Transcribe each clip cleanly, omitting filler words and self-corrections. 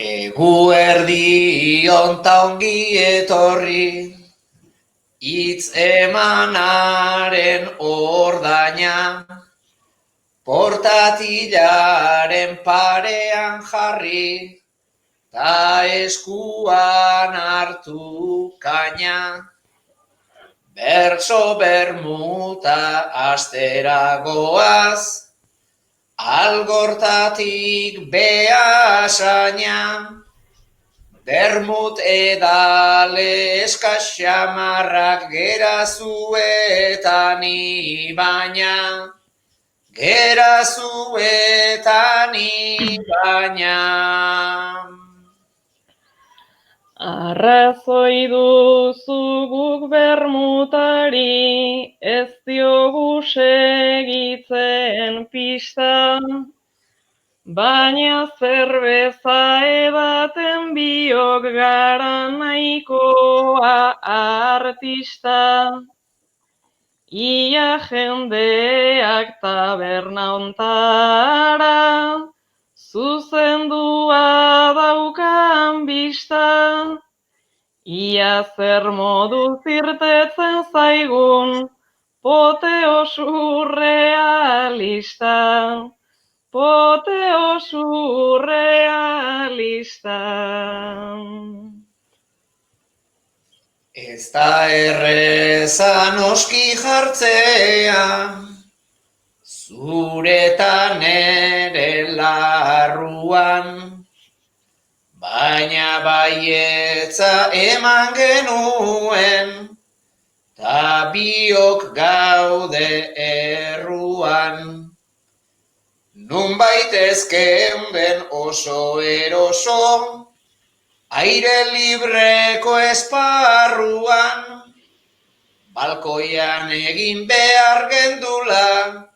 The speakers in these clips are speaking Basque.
Eguerdi onta ongi etorri, hitz emanaren ordaina, portatilaren parean jarri, ta eskuan hartu kaina. Bertso bermuta astera goaz, algortatik beasaina. Bermut edale eskaxamarrak gerazuetani baina, gerazuetani baina. Arrazoi duzu guk bermutari, ez diogu segitzen pista, baina zerbeza edaten biok gara nahikoa artista. Ia jendeak taberna ontara, zuzendua daukan bista. Ia zer moduz irtetzen zaigun, poteo surrealista. Poteo surrealista. Ez da erreza noski jartzea, zuretan ere larruan, baina baietza eman genuen, ta biok gaude erruan. Nunbait ezkeunden oso eroso, aire libreko esparruan, balkoian egin behar gendula,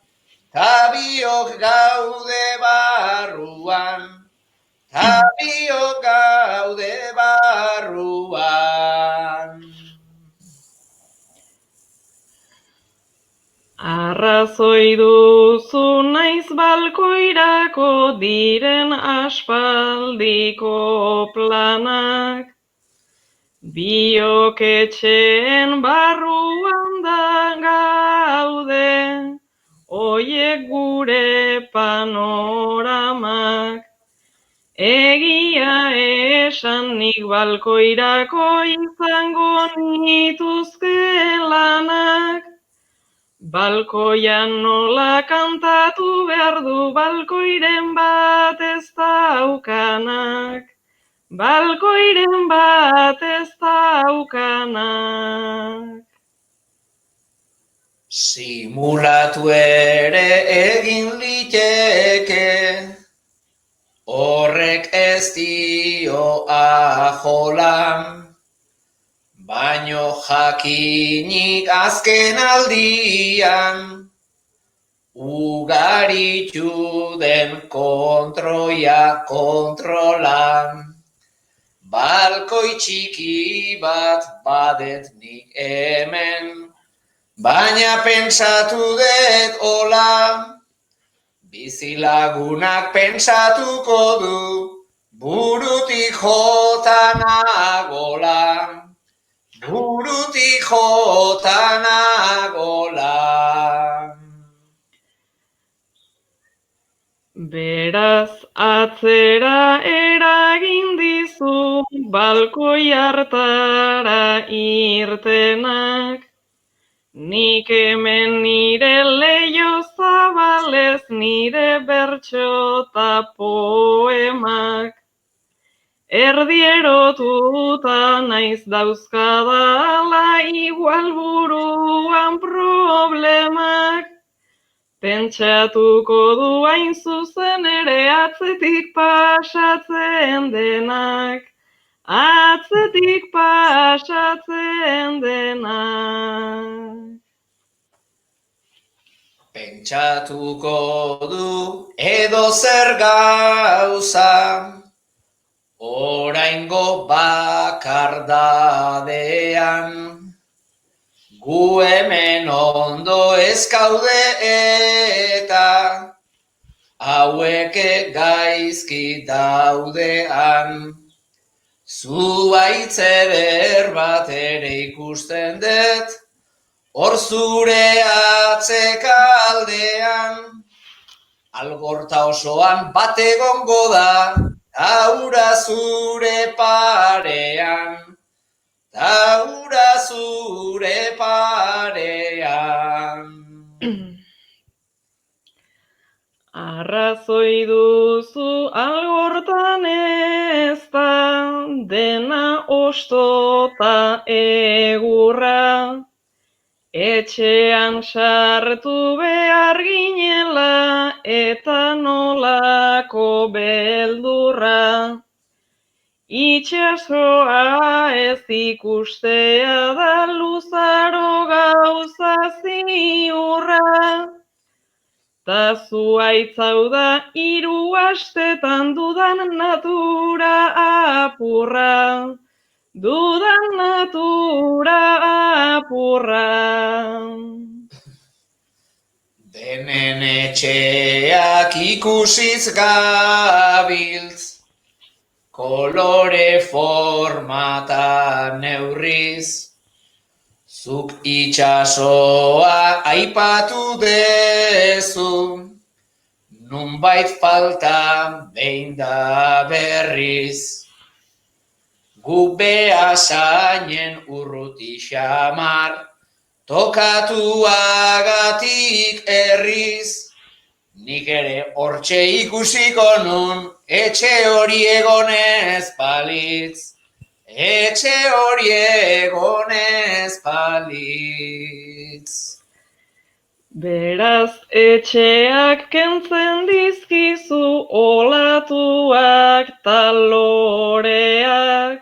ta biok gaude barruan, ta biok gaude barruan. Arrazoi duzu naiz balkoirako diren aspaldiko planak, biok etxeen barruan da gaude, oiek gure panoramak. Egia esan nik balkoirako izango nituzke lanak, balkoian nola kantatu behar du balkoiren bat ez daukanak. Balkoiren bat ez daukanak. Simulatu ere egin liteke, horrek ez dio ajolan, baino jakinik azken aldian, ugaritu den kontroia kontrolan. Balkoi txiki bat badet nik hemen, baina pentsatu dut hola, bizilagunak pentsatuko du, burutik jota nagola. Burutik jota nagola. Beraz atzera eragin dizu balkoi hartara irtenak, nik hemen nire leio zabalez nire bertso ta poemak. Erdierotuta naiz dauzkadala igual buruan problemak, pentsatuko du hain zuzen ere atzetik pasatzen denak, atzetik pasatzen denak. Pentsatuko du edo zer gauza, oraingo bakardadean, gu hemen ondo ez gaude eta haueke gaizki daudean. Zuaitz eder bat ere ikusten dut, hor zure atzekaldean. Algorta osoan bat egongo da, taura zure parean. Taura zure parean. Arrazoi duzu algortan ez da dena ostota egurra, etxean sartu behar ginela eta nolako beldurra. Itxasoa ez ikustea da luzaro gauza ziurra. Ta zuaitz hau da 3 astetan dudan natura apurra, dudan natura apurra. Denen etxeak ikusiz gabiltz, kolore formata neurriz, zuk itxasoa aipatu dezu, nunbait falta behin da berriz. Gu behasainen urruti xamar, tokatuagatik erriz, nik ere hortxe ikusiko nun, etxe hori egonez balitz. Etxe hori egonez balitz. Beraz etxeak kentzen dizkizu olatuak ta loreak,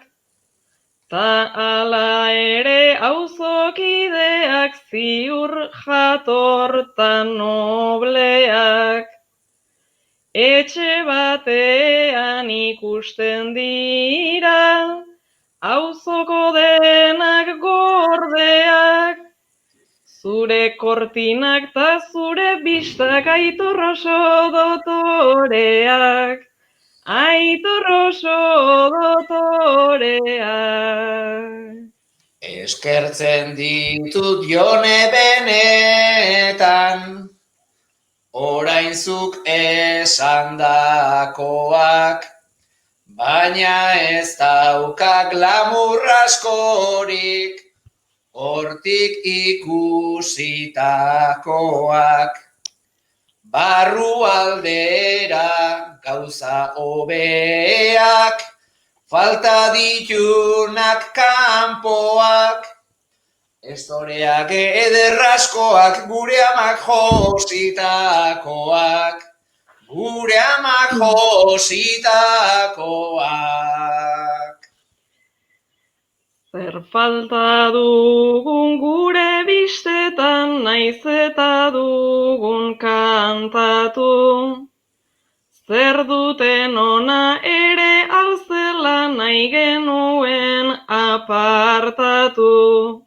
ta ala ere auzokideak ziur jator ta nobleak. Etxe batean ikusten dira, auzoko denak gordeak, zure kortinak ta zure bistak Aitor oso dotoreak, Aitor oso dotoreak. Eskertzen ditut Jone benetan, orain zuk esandakoak, baina ez dauka glamur askorik, hortik ikusitakoak. Barru aldera gauza hobeak, falta ditunak kanpoak, estoreak ederraskoak, gure amak jositakoak, gure amak jositakoak. Zer falta dugun gure bistetan, naiz eta dugun kantatu. Zer duten ona ere alzela nahi genuen apartatu.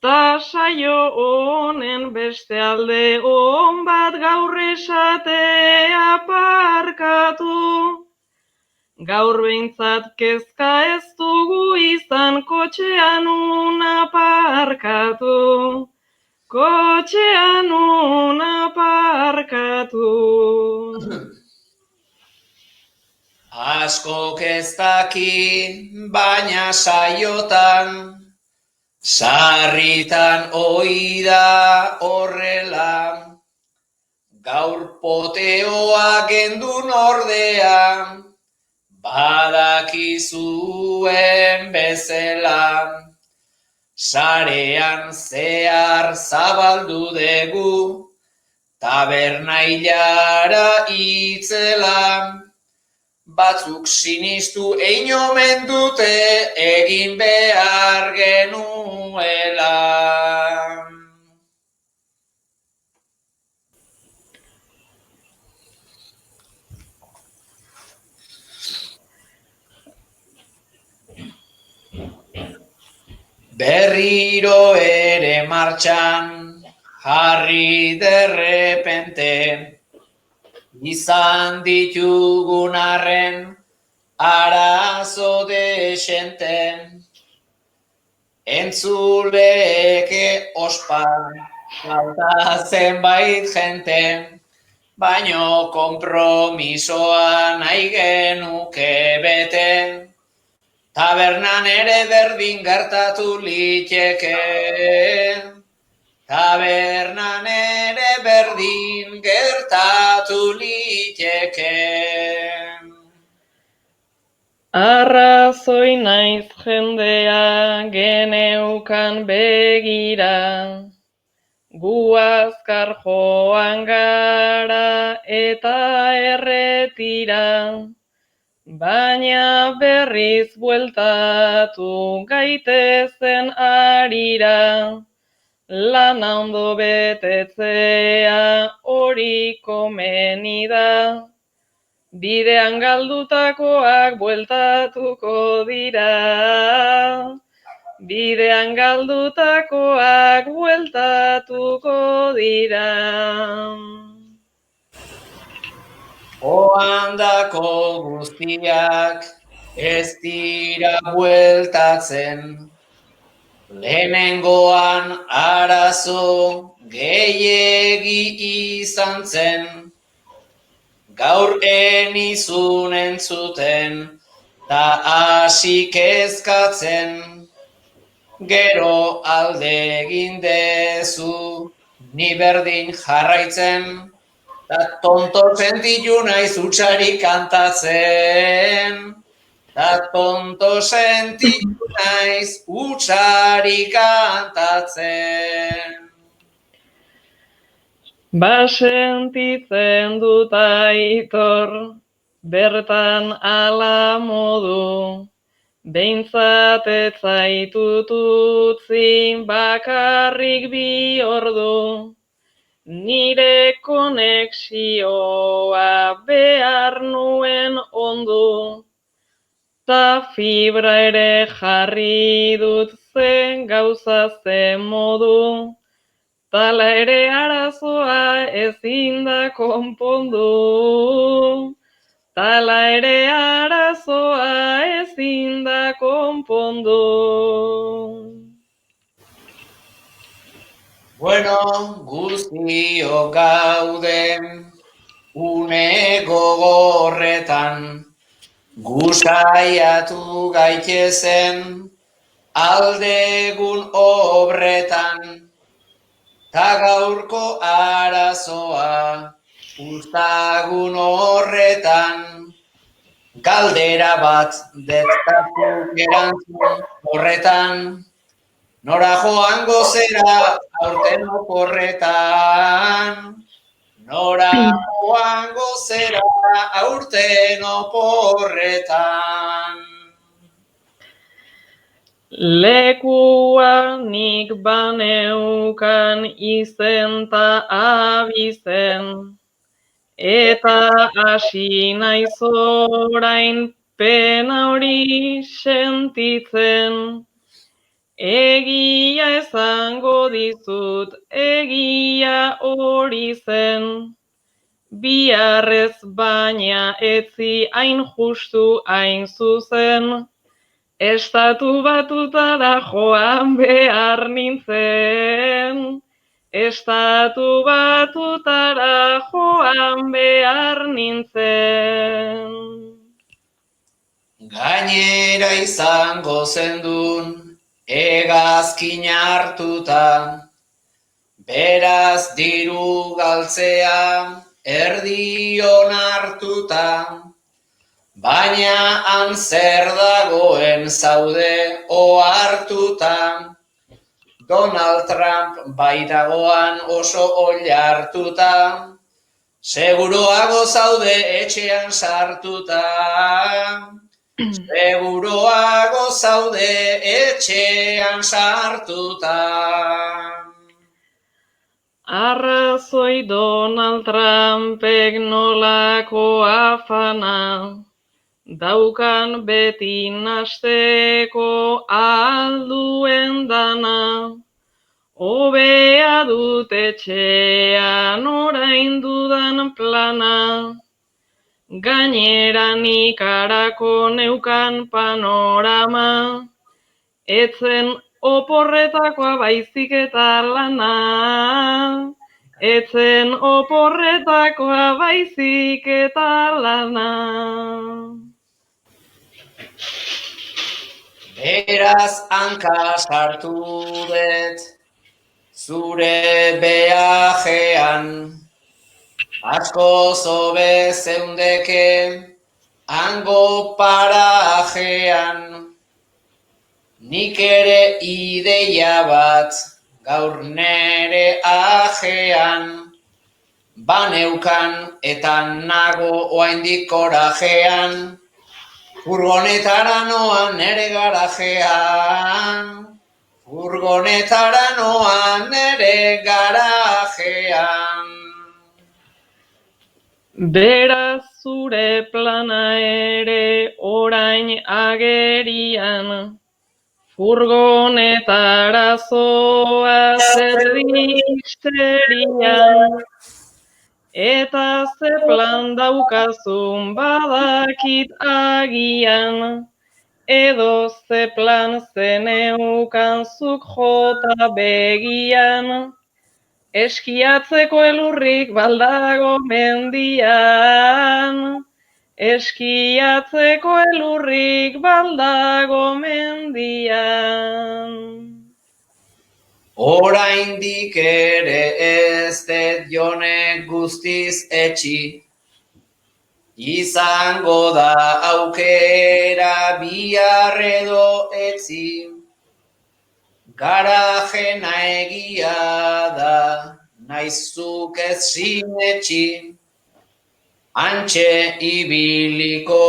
Ta saio honen beste alde on bat gaur esatea aparkatu. Gaur behintzat kezka ez dugu izan kotxean aparkatu. Kotxean aparkatu. Askok ez daki, baina saiotan, sarritan oida horrela, gaur poteoa gendun ordea, badakizuen bezala, sarean zehar zabaldu dugu, taberna hilara itzela, batzuk sinistu ein omen dute egin behar genuela. Berriro ere martxan jarri derrepente, izan ditugun arren arazo desente, entzuleke ospan, falta zenbait jente, baino konpromisoa nahi genuke bete, tabernan ere berdin gertatu liteke. Tabernan ere berdin gertatu liteke. Arrazoi naiz jendea geneukan begira, gu azkar joan gara eta erretira, baina berriz bueltatu gaitezen arira, lana ondo betetzea hori komeni da. Bidean galdutakoak bueltatuko dira. Bidean galdutakoak bueltatuko dira. Oandako guztiak ez dira bueltatzen, lehenengoan arazo gehiegi izan zen, gaur enizun entzuten, ta hasi kezkatzen, gero alde egin dezu, ni berdin jarraitzen, ta tonto sentitu naiz hutsari kantatzen, ta tonto sentitu naiz hutsari kantatzen. Sentitzen dut aitor, bertan ala modu, behintzat ez zaitut utzi bakarrik bi ordu, nire konexioa behar nuen ondu, ta fibra ere jarri dut zen gauza zen modu, tala ere arazoa ezin da konpondu. Tala ere arazoa ezin da konpondu. Bueno, guztio gauden une gogorretan, gusaiatu gaitezen aldegun obretan, ta gaurko arazoa uztagun horretan, galdera bat detzatu erantzun horretan, nora joango zera aurten oporretan, nora joango zera aurten oporretan. Lekua nik baneukan izen ta abizen, eta hasi naiz orain pena hori sentitzen. Egia esango dizut, egia hori zen, biharrez baina etzi hain justu hain zuzen, estatu batutara joan behar nintzen. Estatu batutara joan behar nintzen. Gainera izango zendun hegazkin hartuta, beraz diru galtzea erdion hartuta, baina han zer dagoen zaude ohartuta, Donald Trump baitagoan oso oilartuta, seguroago zaude etxean sartuta, seguroago zaude etxean sartuta. Arrazoi Donald Trumpek nolako afana, daukan beti nasteko alduen dana, hobea dut etxean orain dudan plana, gainera nik harako neukan panorama, etzen oporretakoa baizik eta lana, etzen oporretakoa baizik eta lana. Beraz hanka sartu dut, zure beajean, asko zobe zeundeke, hango parajean, nik ere ideia bat, gaur nere ajean, baneukan eta nago oraindik korajean, furgonetara noa nere garajean, furgonetara noa nere garajean. Beraz zure plana ere orain agerian, furgonetara zoa zerdisterian, eta ze plan daukazun badakit agian, edo ze plan zeneukan zuk jota begian, eskiatzeko elurrik baldago mendian, eskiatzeko elurrik baldago mendian. Oraindik ere ez dut jonek guztiz etxi, izango da aukera bihar edo etzi, garajena egia da, naizuk ez sinetxi, hantxe ibiliko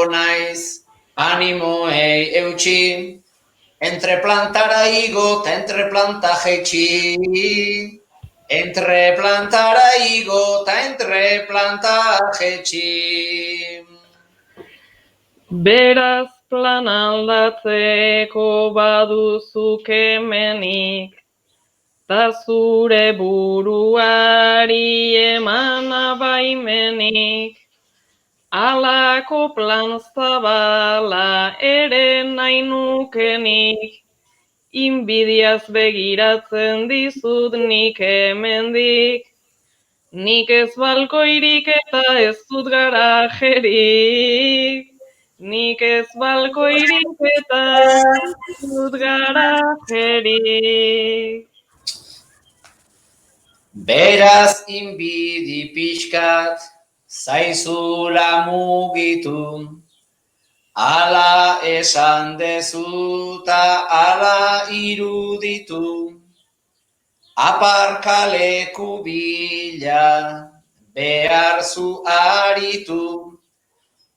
naiz, animoei eutxi, entre plantara igo eta entre planta jetxi, entre plantara igo eta entre planta jetxi. Beraz plan aldatzeko baduzu kemenik, ta zure buruari emana baimenik, alako plan zabala ere nahi nukenik, inbidiaz begiratzen dizut nik hemendik, nik ez balkoirik eta ez dut garajerik, nik ez balkoirik eta ez dut garajerik. Beraz inbidi pixkat, zaizula mugitu, ala esan dezuta ala iruditu, aparkaleku bila behar zu aritu,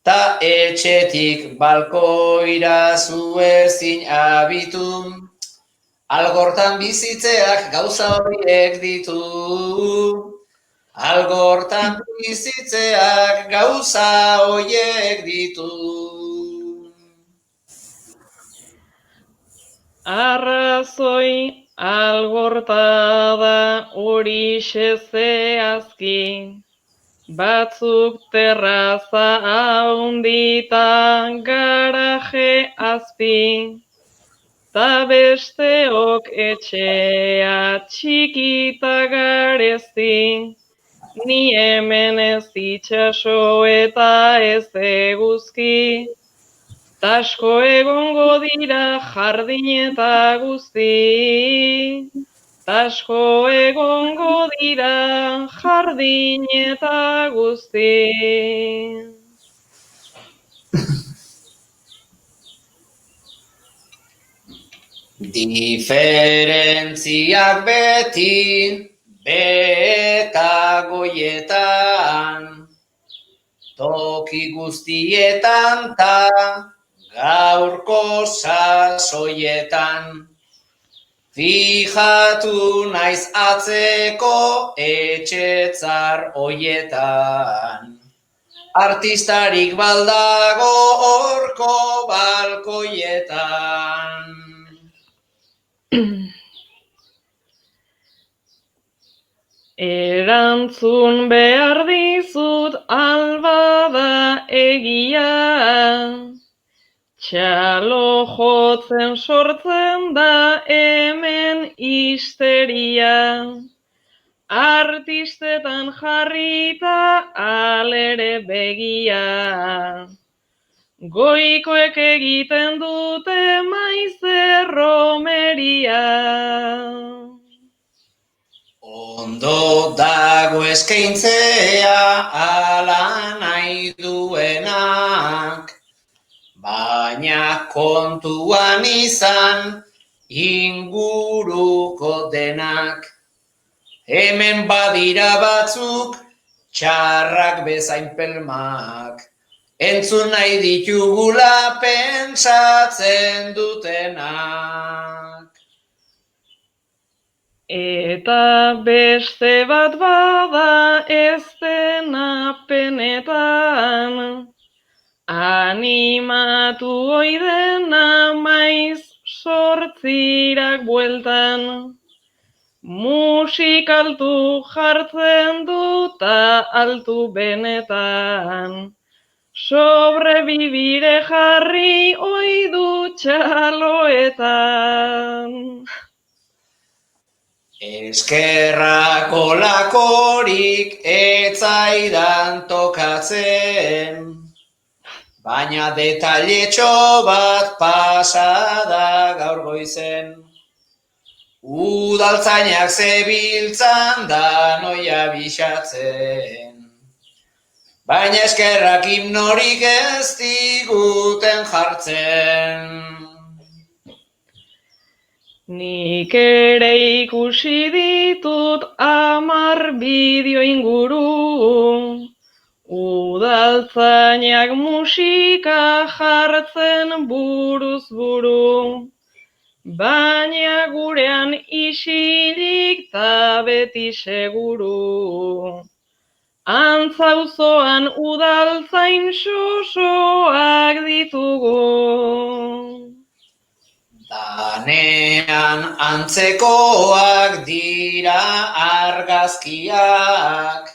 ta etxetik balkoira zu ezin abitu, algortan bizitzeak gauza horiek ditu, algortan bizitzeak gauza horiek ditu. Arrazoi algorta da horixe zehazki, batzuk terraza haundita garaje azpi, ta besteok etxea txikita garezti, ni hemen ez itxaso eta ez eguzki, tasko egongo dira jardin eta guzti, tasko egongo dira jardin eta guzti. Diferentziak beti beta goietan, toki guztietan ta gaurko sasoietan, fijatu naiz atzeko etxetzar hoietan, artistarik baldago horko balkoietan. Erantzun behar dizut albada egia, txalo jotzen sortzen da hemen histeria, artistetan jarrita alere begia, goikoek egiten dute maiz erromeria. Ondo dago eskaintzea ala nahi duenak, baina kontuan izan inguruko denak. Hemen badira batzuk txarrak bezain pelmak, entzun nahi ditugula pentsatzen dutenak. Eta beste bat bada ez dena penetan, animatu oidena maiz sortzirak bueltan, musikaltu jartzen duta altu benetan, sobrevivire jarri oidu txaloetan. Eskerrak olakorik etzaidan tokatzen, baina detailetxo bat pasada gaur goizen. Udaltzainak zebiltzan da noia bixatzen, baina eskerrak himnorik ez diguten jartzen. Nik ere ikusi ditut 10 bideo inguru, udaltzainak musika jartzen buruz buru, baina gurean isilik ta beti seguru, antzauzoan udaltzain sosoak ditugu. Danean antzekoak dira argazkiak,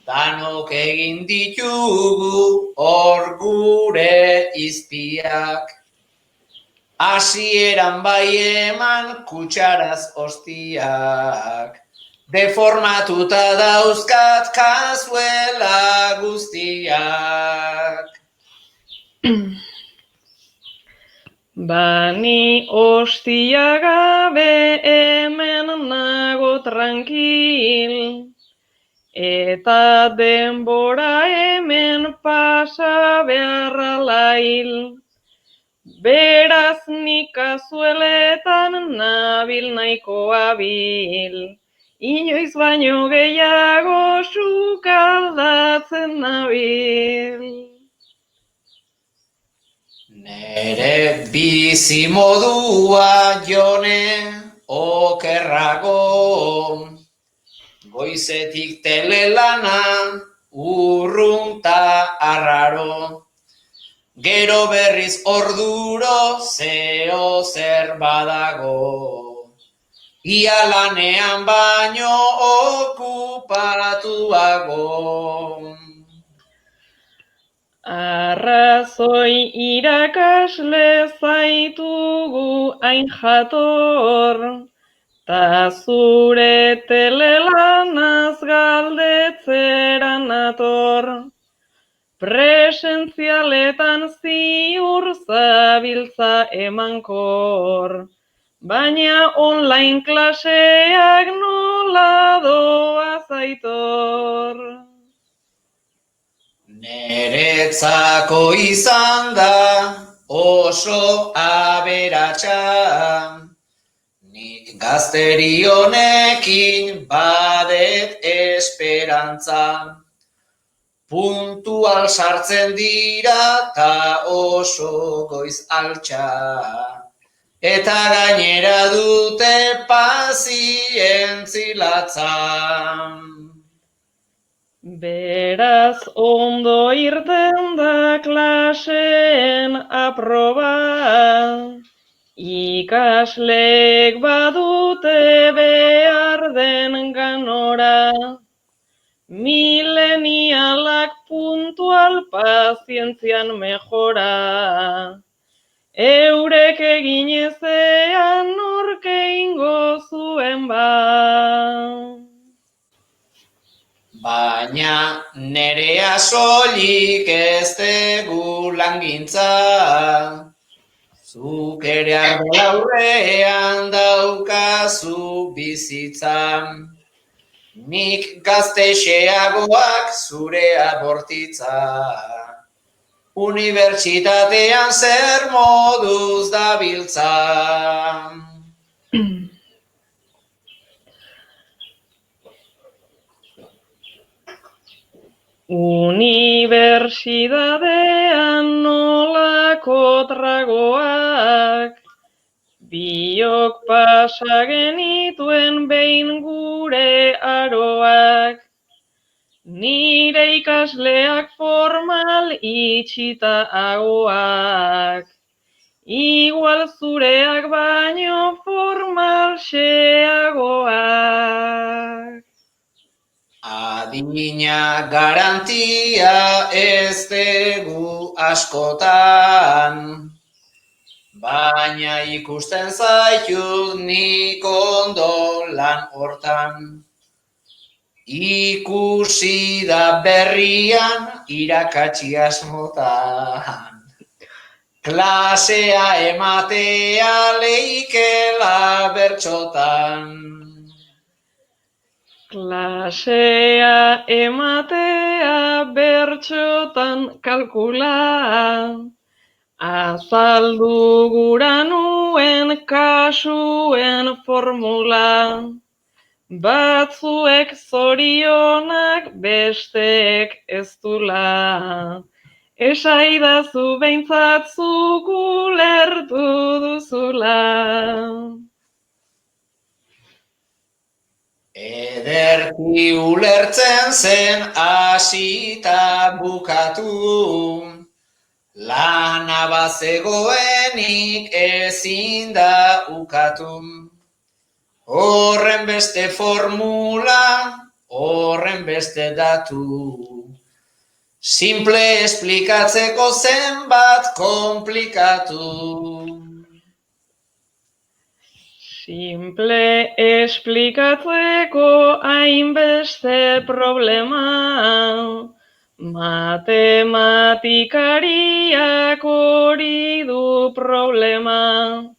danok egin ditugu hor gure izpiak. Hasieran bai eman kutsaraz hostiak, deformatuta dauzkat kazuela guztiak. Bani ostia gabe hemen nago tranquil, eta denbora hemen pasa beharra lail, beraz nik kazueletan nabil nahiko abil, inoiz baino gehiago sukaldatzen nabil. Nere bizi modua jone okerrago, goizetik telelana urrunta arraro, gero berriz orduro zeo zer badago, ia lanean baino okupatuago. Arrazoi irakasle zaitugu hain jator, ta zure telelanaz galdetzeran nator, presentzialetan ziur zabiltza emankor, baina online klaseak nola doa zaitor. Neretzako izan da oso aberatsa, nik gazteri honekin badet esperantza. Puntual sartzen dira ta oso goiz altxa, eta gainera dute pazientzilatza. Beraz ondo irten da klaseen aproba, Ikasleek badute behar den ganora, milenialak puntual pazientzian mejora. Eurek egin ezean nork egingo zuen ba. Baina nerea soilik ez dugu langintza, zuk ere arbolaurrean daukazu bizitza, nik gaztexeagoak zurea bortitza. Unibertsitatean zer moduz dabiltza. Unibertsitatean nolako tragoak, biok pasa genituen behin gure aroak, nire ikasleak formal itxita ahoak, igual zureak baino formal xeagoak. Adina garantia ez dugu askotan, baina ikusten zaitut nik ondo lan hortan. Ikusi da berrian irakatsi asmotan, klasea ematea leikela bertxotan. Klasea ematea bertxotan kalkula, azaldu gura nuen kasuen formula, batzuek zorionak besteek ez dula, esaidazu behintzat zuk ulertu duzula. Ederki ulertzen zen hasita bukatu, lana bazegoenik ezin da ukatu. Horren beste formula, horren beste datu, simple esplikatzeko zenbat komplikatu. Simple esplikatzeko hainbeste problema, matematikariak hori du problema.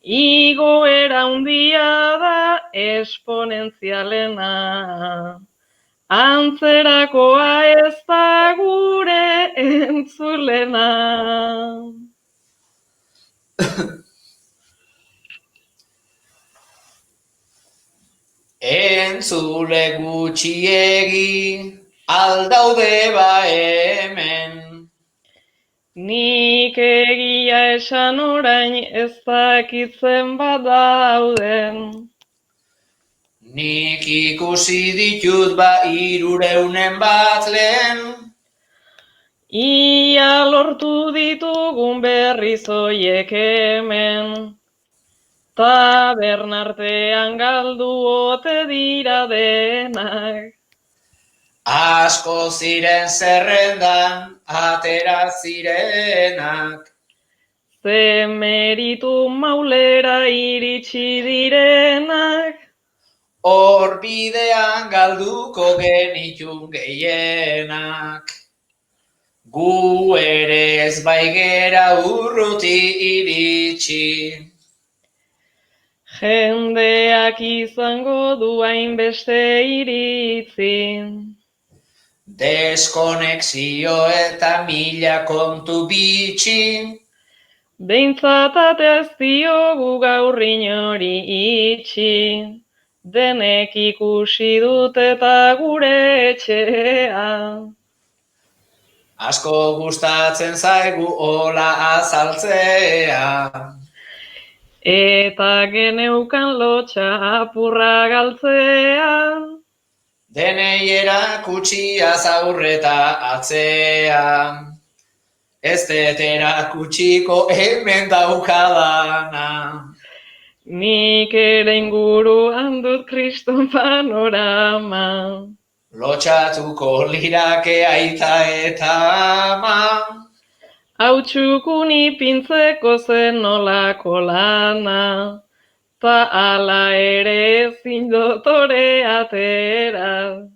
Igoera handia da esponentzialena, antzerakoa ez da gure entzulena. Entzule gutxiegi aldaude ba hemen, Nik egia esan orain ez dakitzen badauden. nik ikusi ditut ba 300 bat lehen, Ia lortu ditugun berriz oiek hemen. Tabernartean galdu ote dira denak. asko ziren zerrendan atera zirenak. Ze meritu maulera iritsi direnak. Hor bidean galduko genitun gehienak. Gu ere ez baigera urruti iritsi. Jendeak izango du hainbeste iritzi. Deskonexio eta mila kontu bitxi. Behintzat ez diogu gaur inori itxi. Denek ikusi dut eta gure etxea. Asko gustatzen zaigu hola azaltzea. Eta geneukan lotxa apurra galtzea. Denei erakutsi aurreta atzea. ez detera kutsiko hemen daukadana. Nik ere inguruan dut kriston panorama. Lotxatuko lirake aita eta ama. Hau txukun ipintzeko zen nolako lana, ta ala ere ezin dotore atera.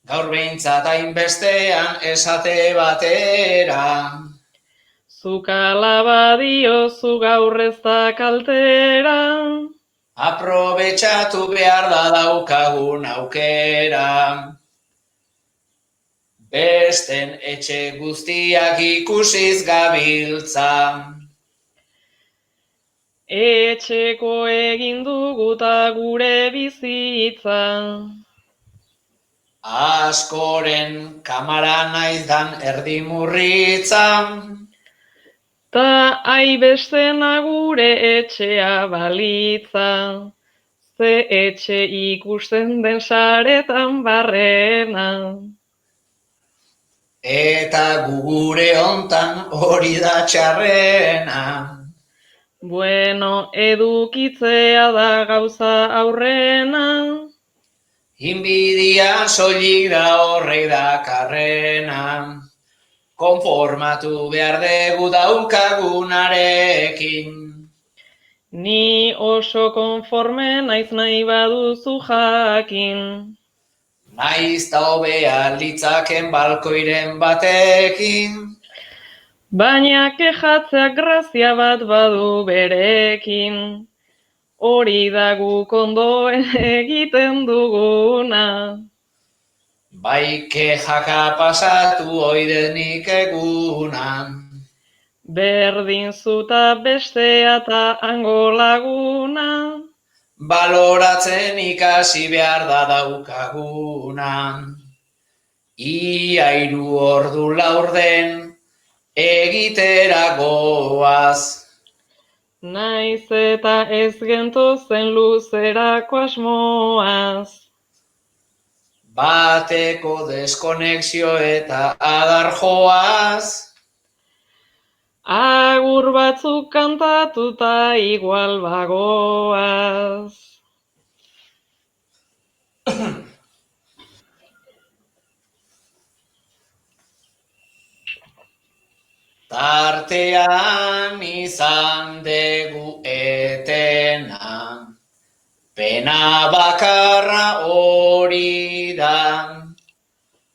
Gaur behintzat hainbestean esate batera. Zuk ala badiozu gaur ez da kaltera. Aprobetxatu behar da daukagun aukera. Besten etxe guztiak ikusiz gabiltza. Etxeko egin dugu ta gure bizitza. Askoren kamara naizdan erdi murritza. Ta haibestena gure etxea balitza. Ze etxe ikusten den saretan barrena. Eta gure hontan hori da txarrena. Bueno, edukitzea da gauza aurrena. Inbidia soilik da horrek dakarrena. Konformatu behar dugu daukagunarekin. Ni oso konforme naiz nahi baduzu jakin. Naiz ta hobea litzaken balkoiren batekin. Baina kexatzeak grazia bat badu berekin. Hori da guk ondoen egiten duguna. Bai kexaka pasatu oidenik egunan. Berdin zuta bestea ta hango laguna. Baloratzen ikasi behar da daukaguna. Ia 3 ordu laurden egitera goaz. Naiz eta ez gentozen luzerako asmoaz. Bateko deskonexio eta adar joaz. Agur batzuk kantatuta igual bagoaz. Tartean izan dugu etena, pena bakarra hori da,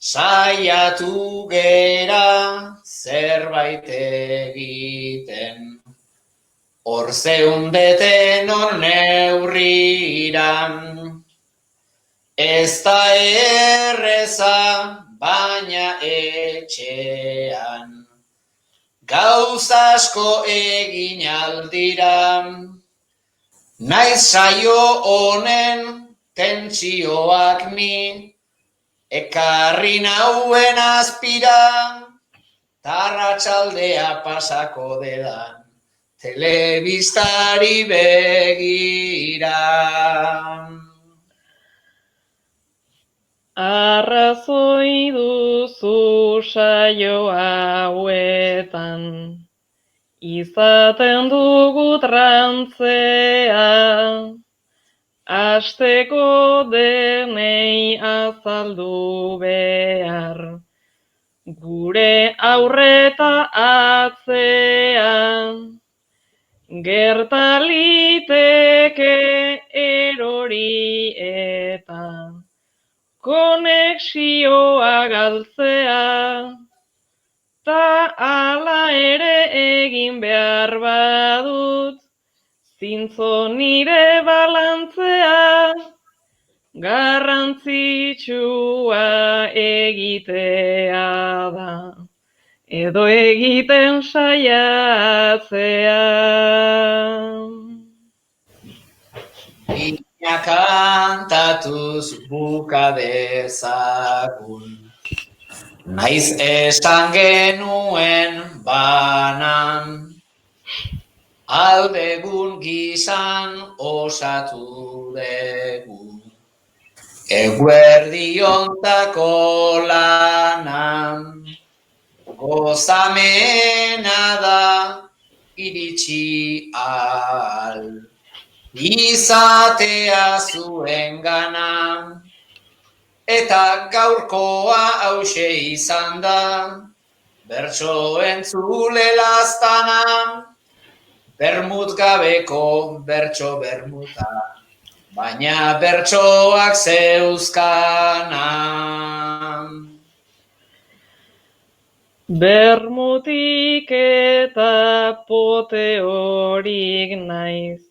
saiatu gera zerbait egiten, hor zeundeten hor neurriran, ez da erreza baina etxean. Gauza asko egin aldira, naiz saio honen tentsioak ni, ekarri nauen azpira, tarratsaldea pasako dedan, telebistari begira. Arrazoi duzu saio hauetan, izaten dugu trantzea, asteko denei azaldu behar, gure aurreta atzea, gerta liteke erori eta konexioa galtzea, ta ala ere egin behar badut, zintzo nire balantzea, garrantzitsua egitea da, edo egiten saiatzea. Ina kantatuz buka dezagun, naiz esan genuen banan, aldegun gizan osatu dugu, eguerdiontako lanan. gozamena da iritsi al izatea zuengana, eta gaurkoa hause izan da, bertso entzule laztana, bermut gabeko bertso bermuta, baina bertsoak zeuzkana. Bermutik eta poteorik naiz,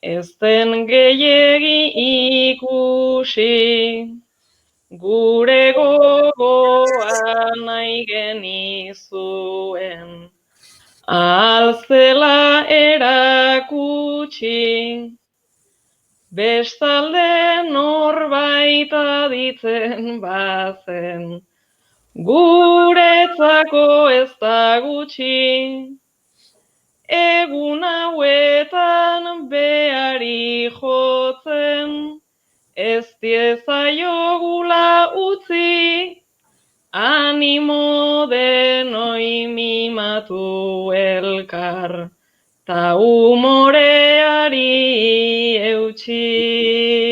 ez den gehiegi ikusi, gure gogoa nahi genizuen, alzela erakutsi, bestalde norbait aditzen bazen, guretzako ez da gutxi, egun hauetan behari jotzen, ez diezaiogula utzi, animo denoi mimatu elkar, ta umoreari eutxi.